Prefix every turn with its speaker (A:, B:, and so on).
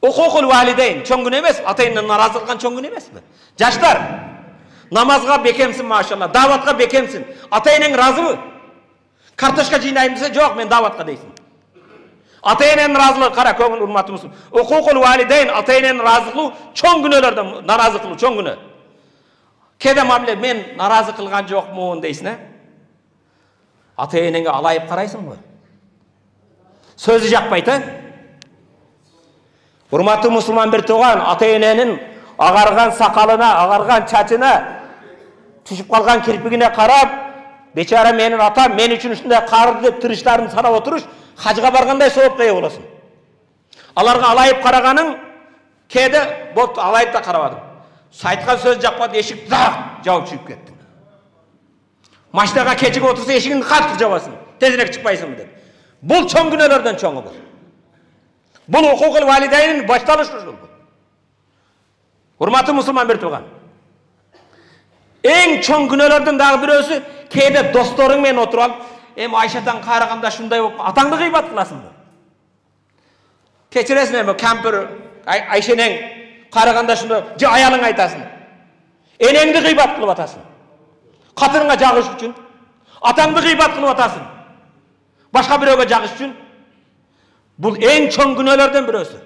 A: Hukukul valideyni çoң күнә емес, ата-ененен наразы кылган çoң күнә емеспі? Жаштар, намазға бекемсің машалла, даватқа бекемсің. Ата-енең разыбы? Картошка жинаймын десе, жоқ, мен даватқа дейсің. Ата-ененің разылығы қара көңіл урматы мұсылман. Hukukul valideyni ата-ененің разы кылуу çoң күнәлерден наразы кылуу çoң күнә. Кеде мамле мен наразы кылган жоқмын дейсің, ә? Ата-енеңе алайып қарайсың ғой. Сөзі жақпайды. Урматты мұсылман бір туған, ата-ененің ағарған сақалына, ағарған чачына, түшіп қалған кірпігіне қарап, бечара менің атам, мен үшін үстінде қарды деп тырыштарын санап отырыш, хажға барғандай соғып қия боласың. Аларға алайып қарағаның, кеді, болды, алайып да қарабадым. Сайтқан сөз жақпады, ешік жауып шүйіп кеттің. Машинаға кечігі отырса, ешігіңді қатқыр жабасың, тезірек шықпайсың деп. Бұл çoң күнәлерден çoңы бұл. Бұл hukukul valideynin başlanışı бұл. Hurmatlı musulman bir tuğan. En çoң күнәлерден дағы бір өзі, кейде досторыңмен отырып, Ayşe'den қарағанда шындай болып, атаңды ғибат қыласың бұл. Keçirесің кәмпір Ayşe'нен қарағанда шындай, аялың айтасың. Енеңді ғибат қылып атасың. Қатырыңа жағыш үшін, атаңды ғибат қылып атасың. Başka bir öge cağış için, bu en çoğun günahlardan birisi.